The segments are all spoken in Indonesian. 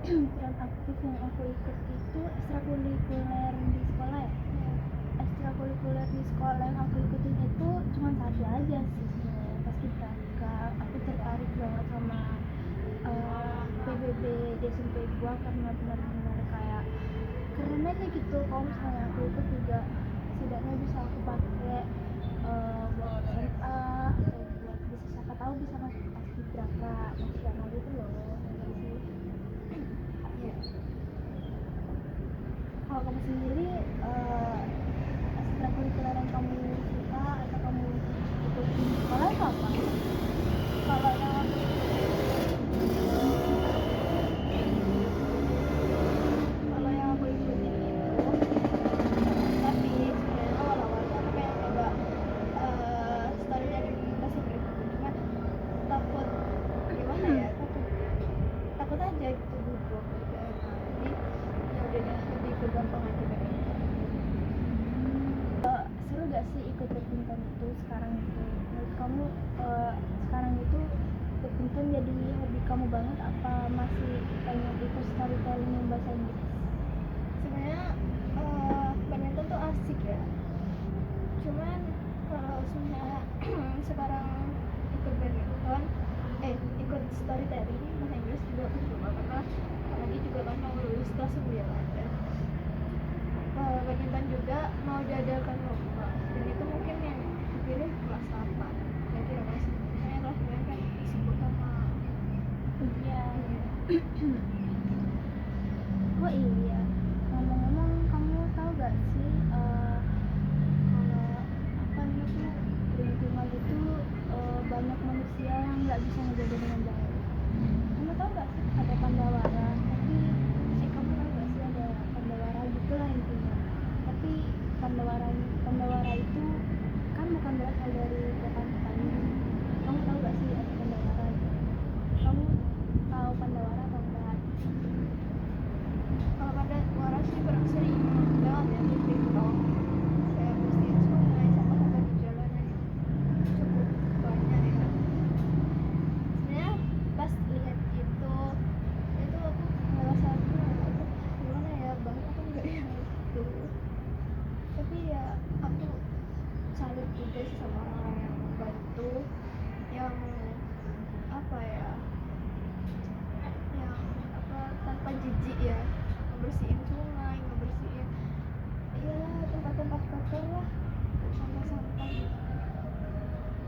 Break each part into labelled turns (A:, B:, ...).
A: Peran aktif yang aku ikut itu ekstrakurikuler di sekolah ya. Ekstrakurikuler di sekolah yang aku ikutin itu cuma satu aja sih sebenarnya, paskibraka. Aku tertarik banget sama PBB di SMP gua karena benar-benar kayak keren aja gitu. Kalau misalnya aku ikut juga setidaknya bisa aku pakai buat SMA atau buat bisa siapa tahu bisa masuk paskibraka nasional gitu loh. Ya. Kalau kamu sendiri ekstrakurikuler yang kamu suka atau kamu ikutin di sekolah itu apa? Kalau yang aku ikutin itu tapi sebenarnya awal-awalnya aku pengen coba story dari bahasa Inggris, cuma takut gimana ya, takut aja gitu gugup gitu. Jadi ya udah deh, lebih ke gampang aja dari seru gak sih ikut badminton itu sekarang itu? Menurut kamu sekarang itu badminton jadi hobi kamu banget apa masih pengen ikut storytelling yang bahasa Inggris?
B: Sebenarnya badminton tuh asik ya, cuman kalau sebenarnya sekarang ikut badminton ikut storytelling bahasa Inggris juga aku coba karena lagi juga kan mau lulus kelas 9 dan badminton juga mau diadakan lomba dan itu mungkin yang dipilih kelas 8 jadi ya mas, karena kelas 9 kan sibuk sama
A: ujian. Oh iya, ngomong-ngomong kamu tahu gak sih kalau apa namanya di lingkungan itu banyak manusia yang nggak bisa ngejaga dengan baik. Kamu tahu gak sih ada pandawara, tapi kamu tahu gak sih ada pandawara gitulah intinya. Tapi pandawara itu kan bukan berasal dari kota petani. Kamu tahu gak sih ada pandawara itu? Kamu tahu pandawara atau enggak?
B: kalau pada waras sih kurang sering banget ya di TikTok, kayak bersihin sungai sampah-sampah di jalanan cukup banyak ya. Sebenarnya pas lihat itu aku ngerasa gimana ya, bang aku enggak ya gitu, tapi ya aku salut juga sih sama orang yang membantu, yang apa ya, yang apa tanpa jijik ya, ngebersihin sungai, ngebersihin ya tempat-tempat kotor lah, sampah-sampah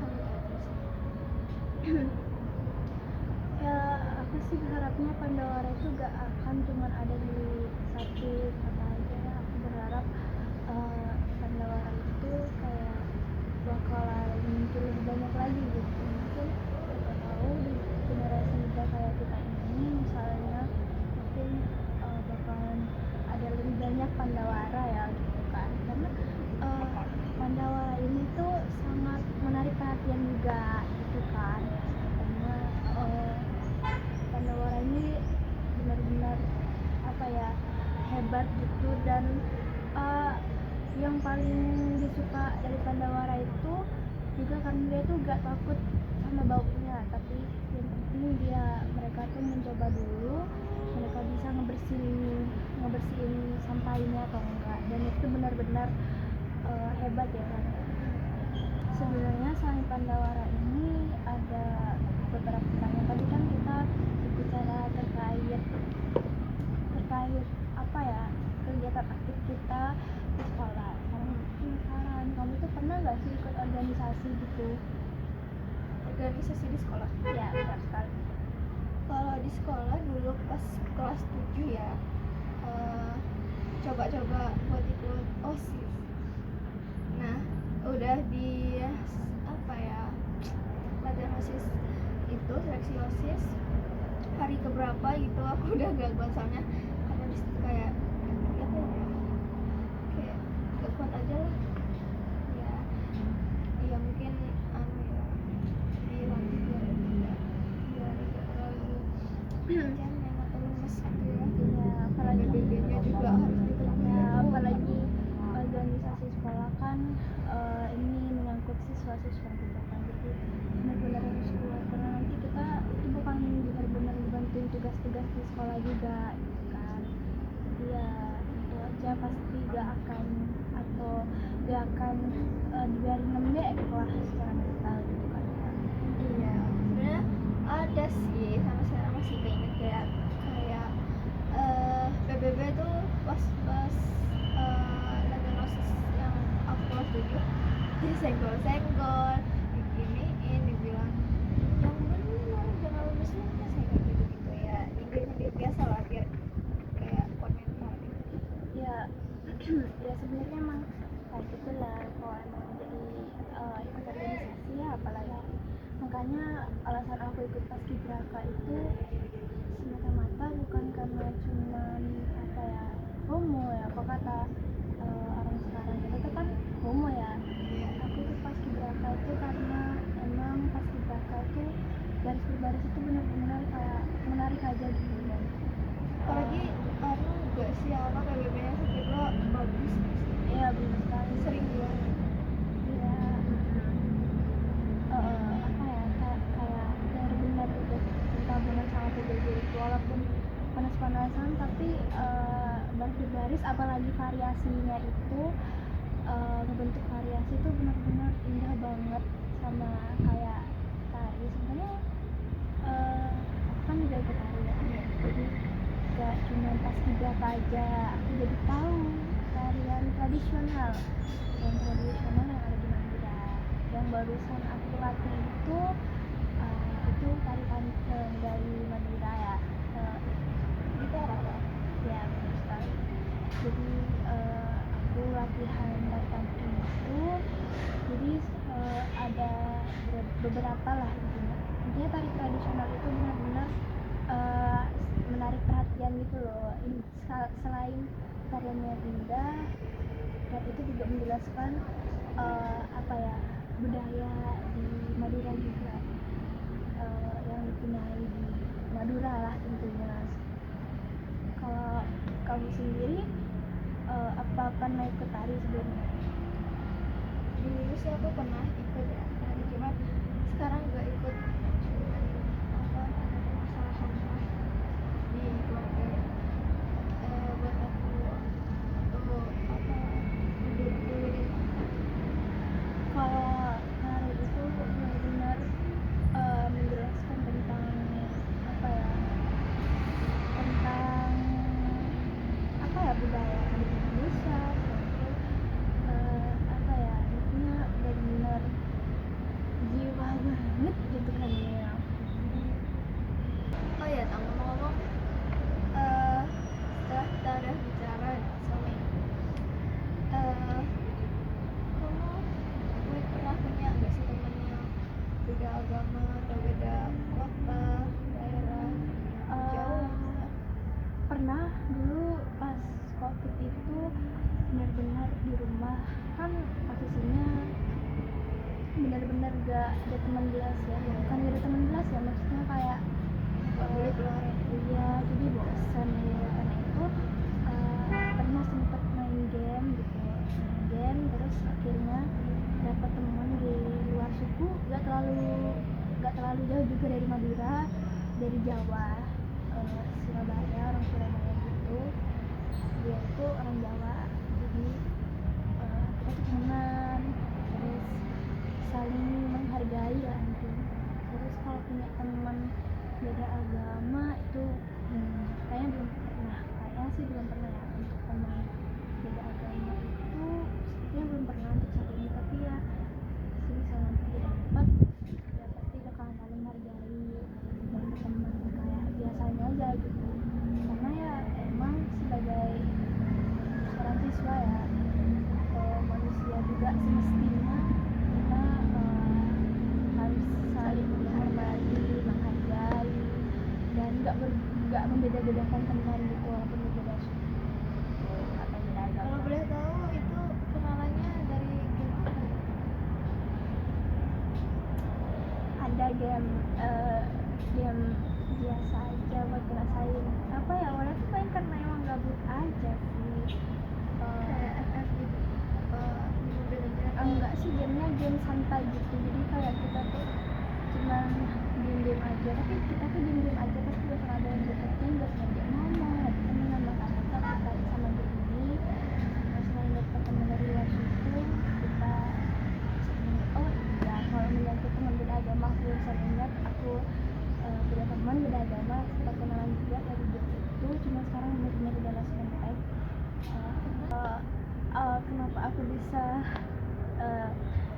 B: salut aja sih.
A: Ya aku sih berharapnya pandawara itu gak akan cuma ada di satu kota aja. Aku berharap pandawara itu kayak bakalan muncul lebih banyak lagi gitu. Mungkin kita tahu di generasi muda kayak kita ini misalnya mungkin bakalan ada lebih banyak pandawara ya gitu kan, karena pandawara ini tuh sangat menarik perhatian juga gitu kan, karena pandawara ini benar-benar apa ya, hebat gitu. Dan yang paling disuka dari pandawara itu juga karena dia tuh gak takut sama baunya, tapi yang penting mereka tuh mencoba dulu mereka bisa ngebersihin sampah ini atau enggak, dan itu benar-benar hebat ya kan. Sebenarnya selain pandawara ini ada beberapa pertanyaan. Tadi kan kita bicara terkait apa ya, kegiatan aktif kita di sekolah. Sekarang kamu tuh pernah nggak sih ikut organisasi gitu?
B: Organisasi di sekolah
A: Ya benar sekali.
B: kalau di sekolah dulu pas kelas 7 ya, coba-coba buat ikut OSIS. Nah udah di apa ya, latihan OSIS itu, seleksi OSIS hari keberapa gitu aku udah gak kuat, soalnya karena disitu kayak apa ya, kayak gak kuat aja lah ya. Iya mungkin ya dilanjut biar gak terlalu cemen atau lemes gitu ya.
A: Apalagi
B: BBB-nya juga harus diterapkan
A: ya, apalagi organisasi sekolah kan ini menyangkut siswa-siswa juga kan, jadi benar-benar harus kuat karena nanti kita itu bukan benar-benar dibantuin tugas-tugas di sekolah juga gitu kan. Jadi ya tentu aja pasti gak akan dibiarin lembek lah secara mental gitu kan.
B: Iya, sebenarnya ada sih, sampai sekarang masih keinget kayak PBB tuh pas lagi nosis yang aku kelas 7 disenggol-senggol, diginiin, dibilang yang bener jangan lulus-lulus kayak gitu-gitu ya, nyindir-nyindir biasa lah biar kayak komentar gitu.
A: Ya ya sebenarnya emang kayak gitulah kalau emang jadi ikut organisasi ya apalagi. Makanya alasan aku ikut paskibraka itu semata-mata bukan karena cuman apa ya homo ya, kok kata orang sekarang itu tuh kan homo ya. Aku ikut paskibraka itu karena emang paskibraka itu garis berbaris itu benar-benar kayak menarik aja gitu kan.
B: Apalagi anu juga sih apa PBB-nya Sakibra bagus sih.
A: Iya benar sekali.
B: Sering juara.
A: Iya. Apa ya kayak benar-benar udah cinta banget sama PBB itu, walaupun panas-panasan tapi baris-baris apalagi variasinya itu ngebentuk variasi itu benar-benar indah banget sama kayak tari. Sebenarnya aku kan juga ikut tari ya, jadi gak cuma paskibraka aja aku jadi tahu tarian tradisional yang ada di Madura. Yang barusan aku latih itu tarian dari Madura ya,
B: Itu apa?
A: ya benar sekali. Jadi aku latihan tari pantun itu, jadi ada beberapa lah intinya tari tradisional itu benar-benar menarik perhatian gitu loh. Selain tariannya indah, dan itu juga menjelaskan apa ya budaya di Madura juga, yang dipunyai di Madura lah tentunya. Kalau kamu sendiri apa pernah ikut tari sebelumnya?
B: Dulu sih aku pernah ikut ya, tari cuman sekarang gak ikut. Cuman apa ada permasalahan lah di keluarga ya. Buat aku apa mundur dulu deh.
A: Kalau tari itu benar-benar menjelaskan tentang apa ya, tentang apa ya budaya di Indonesia, terus apa ya intinya benar-benar jiwa banget gitu kan ya.
B: Oh ya, ngomong-ngomong, setelah kita udah bicara sama ini, kamu pernah punya nggak sih temen yang beda agama atau beda kota, daerah, jauh?
A: Pernah dulu pas COVID itu benar-benar di rumah kan posisinya benar-benar gak ada teman belas ya, bukan gak ada teman belas ya, maksudnya kayak
B: Nggak boleh keluar.
A: iya jadi bosan ya. Karena itu pernah sempet main game gitu, terus akhirnya dapat teman di luar suku, gak terlalu jauh juga dari Madura, dari Jawa, Surabaya, orang Surabaya gitu. Dia itu orang Jawa, jadi kita tuh temenan, terus saling menghargai lah gitu. Terus kalau punya teman beda agama itu belum pernah ya untuk teman beda agama itu, sepertinya belum pernah untuk saat ini. Tapi ya bisa nanti dapat, ya pasti bakalan saling menghargai dan teman kayak biasanya aja gitu. Karena ya emang sebagai seorang siswa ya, atau manusia juga semestinya kita harus saling menghormati, menghargai, dan nggak membeda-bedakan teman gitu walaupun berbeda suku atau beda agama.
B: Kalau boleh tahu itu kenalannya dari gimana?
A: Ada game biasa aja buat ngerasain apa ya, awalnya tuh main karena emang gabut aja sih.
B: Kayak FF gitu apa di mobil aja?
A: Enggak sih, gamenya game santai gitu, jadi kayak kita tuh cuman game aja, tapi kita tuh game aja pasti bakal ada yang deketin buat aku bisa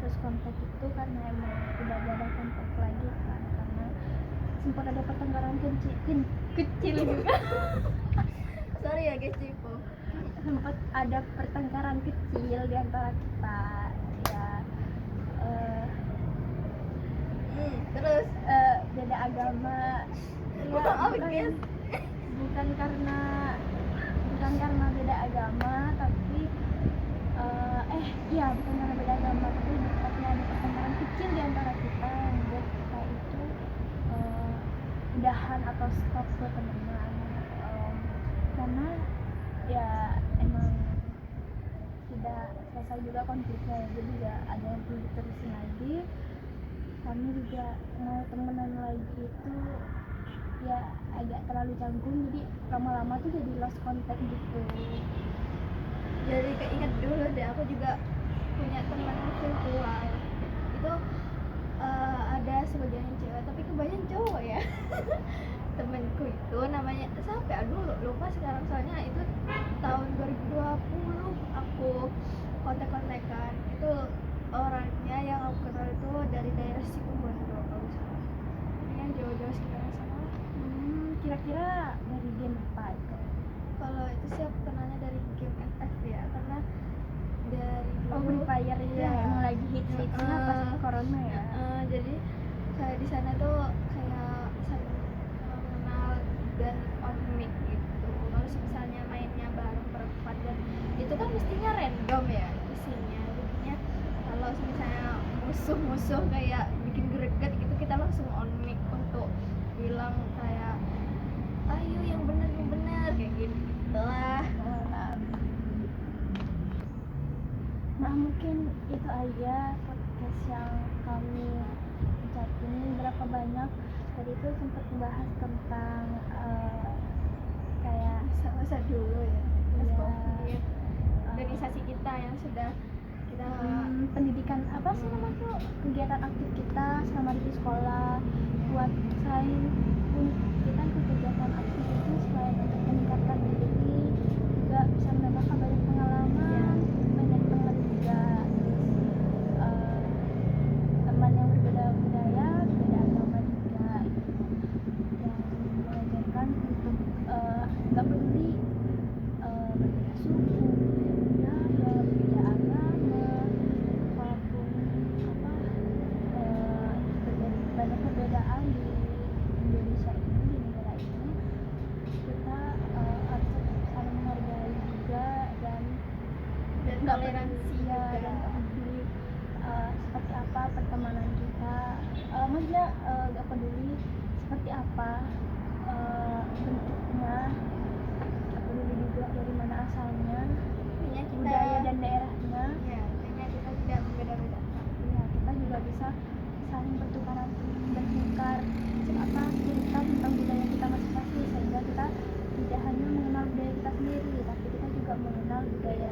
A: terus kontak itu karena emang udah gak ada kontak lagi kan, karena sempat ada pertengkaran kecil juga.
B: Sorry ya guys, Cipo.
A: Sempat ada pertengkaran kecil di antara kita ya,
B: Terus
A: beda agama ya,
B: oh guys,
A: bukan karena beda agama tapi iya bukan karena beda agama tapi ada pertengkaran kecil di antara kita yang membuat kita itu udahan atau stop pertemanan, karena ya emang tidak selesai juga konfliknya ya, jadi ya ada yang perlu diterusin lagi. Kami juga mau temenan lagi itu ya agak terlalu canggung, jadi lama-lama tuh jadi lost contact gitu.
B: jadi keinget dulu deh, aku juga punya teman virtual itu, ada sebagian yang cewek tapi kebanyakan cowok ya. Temenku itu namanya siapa ya, aduh lupa sekarang, soalnya itu tahun 2020 aku kontak-kontakan. Itu orangnya yang aku kenal itu dari daerah Situbondo kalau salah, ini yang jauh-jauh sekitar sana lah.
A: Kira-kira dari game apa itu?
B: Kalau itu sih aku kenalnya dari game FF ya, karena dari dulu
A: Free Fire itu
B: ya,
A: yang emang lagi hits-hitsnya pas corona ya.
B: jadi kayak di sana tuh kayak saling mengenal dan on mic gitu. Kalau misalnya mainnya bareng berempat dan itu kan mestinya random ya isinya, jadinya kalau misalnya musuh-musuh kayak bikin greget gitu, kita langsung on mic untuk bilang kayak ayo yang benar kayak gitu lah.
A: Nah mungkin itu aja podcast yang kami ucapin. Berapa banyak tadi itu sempat membahas tentang kayak
B: Masa-masa dulu ya, pas
A: Iya.
B: COVID, organisasi kita yang sudah kita
A: pendidikan apa sih namanya, kegiatan aktif kita selama di sekolah, buat selain kita ikut kegiatan aktif itu selain untuk meningkatkan diri juga bisa menambahkan banyak pengalaman, banyak teman juga, terus teman yang berbeda budaya, berbeda agama juga gitu, yang mengajarkan untuk nggak peduli berbeda suku, berbeda budaya, berbeda agama, walaupun banyak perbedaan di Indonesia ini, di negara ini, kita harus tetap saling menghargai juga dan nggak
B: toleransi
A: peduli ya,
B: juga.
A: dan nggak peduli seperti apa pertemanan kita, maksudnya nggak peduli seperti apa bentuknya, nggak peduli juga dari mana asalnya,
B: Intinya kita
A: budaya dan daerahnya.
B: ya, intinya kita tidak membeda-bedakan.
A: Ya, kita juga bisa saling bertukar cerita tentang budaya kita masing-masing, sehingga kita tidak hanya mengenal budaya kita sendiri tapi kita juga mengenal budaya